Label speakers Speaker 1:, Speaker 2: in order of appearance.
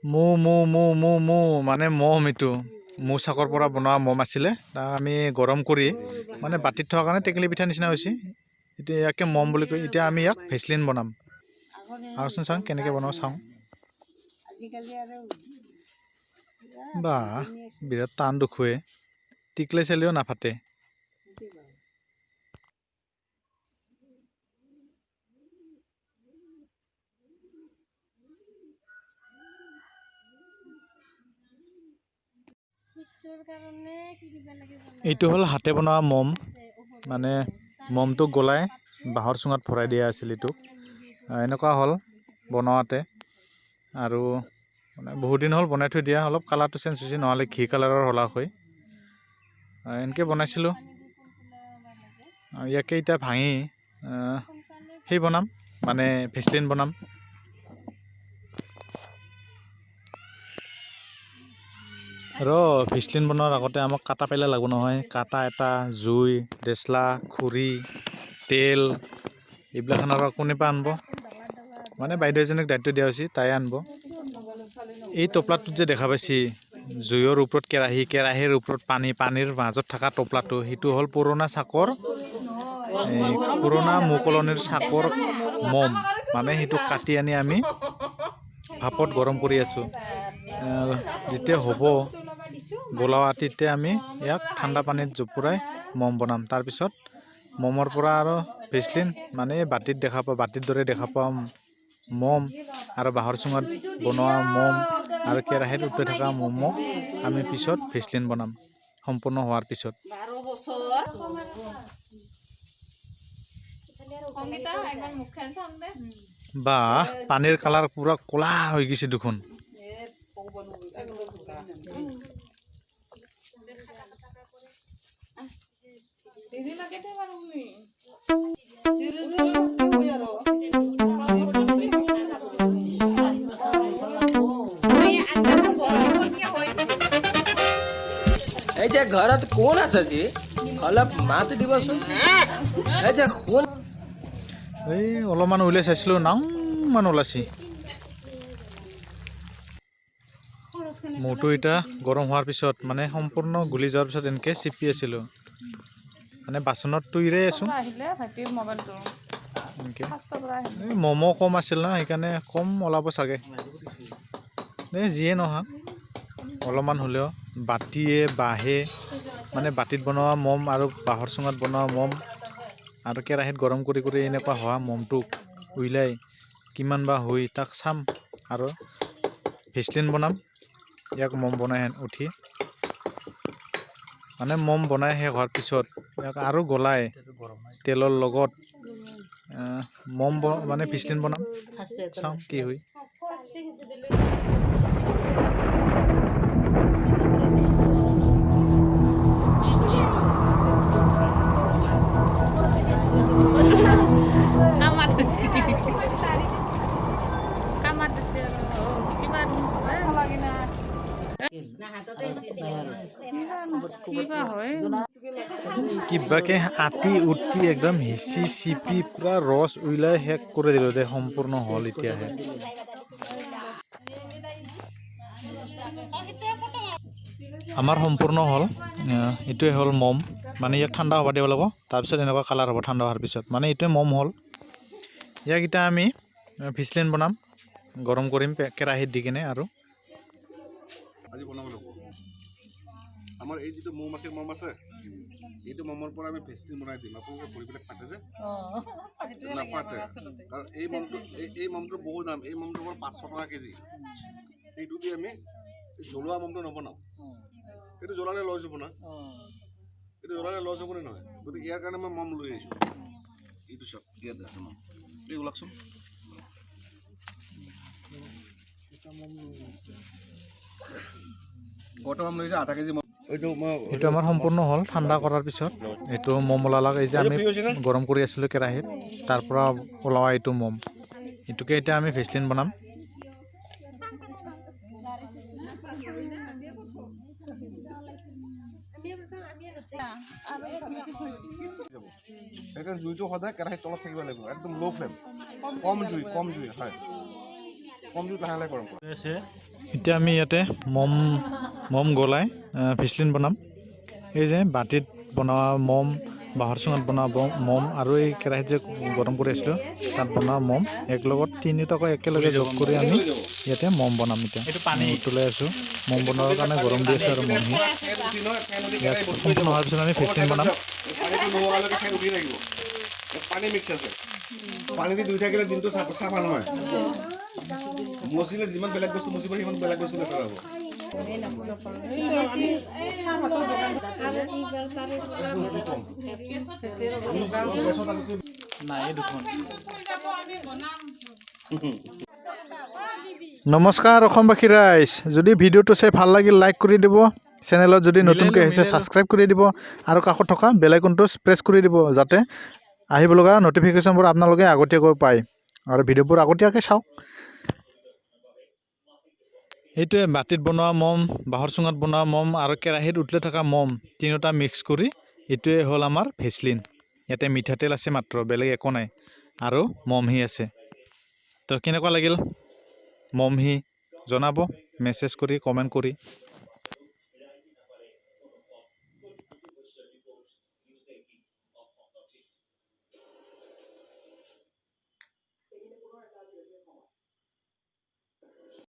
Speaker 1: মো মানে মম এইটো মৌ শাকৰ পৰা বনোৱা মম আছিলে তাক আমি গৰম কৰি মানে বাতিত থোৱাৰ কাৰণে টেকেলি পিঠা নিচিনা হৈছে এতিয়া ইয়াকে মম বুলি কয় এতিয়া আমি ইয়াক ভেচলিন বনাম আহচোন চাওঁ কেনেকৈ বনাওঁ চাওঁ বা বিৰাট টান দুখুৱে টিকলে চেলিও নাফাটে এইটো হ'ল হাতে বনোৱা মম মানে মমটো গলাই বাঁহৰ চুঙাত ভৰাই দিয়া আছিল এইটো এনেকুৱা হ'ল বনোৱাতে আৰু মানে বহুত দিন হ'ল বনাই থৈ দিয়া অলপ কালাৰটো চেঞ্জ হৈছে নহ'লে ঘি কালাৰৰ হ'লা হয় এনেকৈ বনাইছিলোঁ ইয়াকে এতিয়া ভাঙি সেই বনাম মানে ভেচলিন বনাম ভেচলিন বনোৱাৰ আগতে আমাক কাটা পেলাই লাগিব নহয় কাটা এটা জুই দেচলা খৰি তেল এইবিলাখন আৰু কোনে পৰা আনিব মানে বাইদেউ এজনীক দায়িত্ব দিয়া হৈছে তাই আনিব এই টোপলাটোত যে দেখা পাইছি জুইৰ ওপৰত কেৰাহীৰ ওপৰত পানীৰ মাজত থকা টোপলাটো সেইটো হ'ল পুৰণা চাকৰ পুৰণা মৌ কলনীৰ চাকৰ মম মানে সেইটো কাটি আনি আমি ভাপত গৰম কৰি আছোঁ যেতিয়া হ'ব গোলাৱা তেতিয়া আমি ইয়াক ঠাণ্ডা পানীত জুপুৰাই মম বনাম তাৰপিছত মমৰ পৰা আৰু ভেচলিন মানে বাতিত বাতিৰ দৰে দেখা পাওঁ মম আৰু বাঁহৰ চুঙাত বনোৱা মম আৰু কেৰাহীত উতলাই থকা মমক আমি পিছত ভেচলিন বনাম সম্পূৰ্ণ হোৱাৰ পিছত বা পানীৰ কালাৰ পুৰা ক'লা হৈ গৈছে দেখোন
Speaker 2: এই যে ঘৰত কোন আছে জি অলপ মাত দিবচোন এই যে কোন
Speaker 1: এই অলপমান উলিয়াই চাইছিলোঁ নাওমান ওলাইছি মৌটো এতিয়া গৰম হোৱাৰ পিছত মানে সম্পূৰ্ণ গুলি যোৱাৰ পিছত এনেকৈ চিপি আছিলোঁ মানে বাচনত তুইৰাই আছোঁ এই ম'ম' কম আছিল না সেইকাৰণে কম ওলাব চাগে এই যিয়ে নহওক অলপমান হ'লেও বাতিয়ে বাঁহে মানে বাতিত বনোৱা মম আৰু বাঁহৰ চুঙাত বনোৱা মম আৰু কেৰাহীত গৰম কৰি এনেকুৱা হোৱা মমটোক উইলাই কিমান বা হৈ তাক চাম আৰু ভেচলিন বনাম ইয়াক মম বনাই উঠি মানে মম বনাই শেষ হোৱাৰ পিছত ইয়াক আৰু গলাই তেলৰ লগত মম মানে ভেচলিন বনাম চাওঁ কি হয় কিবাকে আতি উঠি একদম হেঁচি চিপি পুৰা ৰস উইলাই শেষ কৰি দিলোঁ দে সম্পূৰ্ণ হ'ল এতিয়াহে আমাৰ সম্পূৰ্ণ হ'ল এইটোৱে হ'ল মম মানে ইয়াক ঠাণ্ডা হ'ব দিব লাগিব তাৰপিছত এনেকুৱা কালাৰ হ'ব ঠাণ্ডা হোৱাৰ পিছত মানে এইটোৱে মম হ'ল ইয়াক এতিয়া আমি ভেচলিন বনাম গৰম কৰিম কেৰাহীত দি কিনে আৰু
Speaker 3: আজি বনাব লাগিব আমাৰ এই যিটো মৌমাখিৰ মম আছে এইটো মমৰ পৰা আমি ভেচলিন বনাই দিম আপোনালোকে ভৰিবিলাক ফাটে যে নাফাটে কাৰণ এই মমটো বহুত দাম এই মমটো আমাৰ 500 টকা কেজি এইটো দি আমি জ্বলোৱা মমটো নবনাওঁ এইটো জ্বলালে লছ হ'ব না এইটো জ্বলালে লছ হ'বনে নহয় গতিকে ইয়াৰ কাৰণে মই মম লৈ আহিছোঁ এইটো চব ইয়াত আছে মম এই ওলাকচোন বৰ্তমান লৈছে আধা কেজি
Speaker 1: এইটো আমাৰ সম্পূৰ্ণ হ'ল ঠাণ্ডা কৰাৰ পিছত এইটো মম ওলালাক এই যে আমি গৰম কৰি আছিলোঁ কেৰাহীত তাৰ পৰা ওলোৱা এইটো মম এইটোকে এতিয়া আমি ভেচলিন বনাম
Speaker 3: জুইটো সদায় কেৰাহীৰ তলত থাকিব লাগিব একদম ল' ফ্লেম কম জুই হয় কম জুইত লাহে লাহে গৰম কৰা।
Speaker 1: এতিয়া আমি ইয়াতে মম গলাই ভেচলিন বনাম। এই যে বাটিত বনোৱা মম, বাঁহৰ চুঙাত বনোৱা মম আৰু এই কেৰাহীত যে গৰম কৰি আছিলোঁ তাত বনোৱা মম একেলগত তিনিটাকৈ একেলগে যোগ কৰি আমি ইয়াতে মম বনাম। এতিয়া উতলাই আছোঁ মম বনোৱাৰ কাৰণে গৰম দি আছোঁ আৰু মমখিনি ইয়াত সম্পূৰ্ণ হোৱাৰ পিছত আমি ভেচলিন বনাম।
Speaker 3: পানীটো নোহোৱালৈকে ফেন উঠি থাকিব। পানী মিক্স আছে, পানী দি ধুই থাকিলে দিনটো চাফা নহয়। মচিলে যিমান বেলেগ বস্তু মচিব সিমান বেলেগ বস্তু লেতেৰা হ'ব।
Speaker 1: নমস্কাৰ অসমবাসী ৰাইজ, যদি ভিডিঅ'টো চাই ভাল লাগিল লাইক কৰি দিব, চেনেলত যদি নতুনকৈ আহিছে ছাবস্ক্ৰাইব কৰি দিব আৰু কাষত থকা বেল আইকনটো প্ৰেছ কৰি দিব যাতে আহিব লগা নটিফিকেশ্যনবোৰ আপোনালোকে আগতীয়াকৈ পায় আৰু ভিডিঅ'বোৰ আগতীয়াকৈ চাওক। এইটোৱে বাটিত বনোৱা মম, বাঁহৰ চুঙাত বনোৱা মম আৰু কেৰাহীত উতলাই থকা মম তিনিওটা মিক্স কৰি এইটোৱে হ'ল আমাৰ ভেচলিন। ইয়াতে মিঠাতেল আছে মাত্ৰ, বেলেগ একো নাই আৰু মমহি আছে। তো কেনেকুৱা লাগিল মমহি জনাব মেছেজ কৰি, কমেণ্ট কৰি।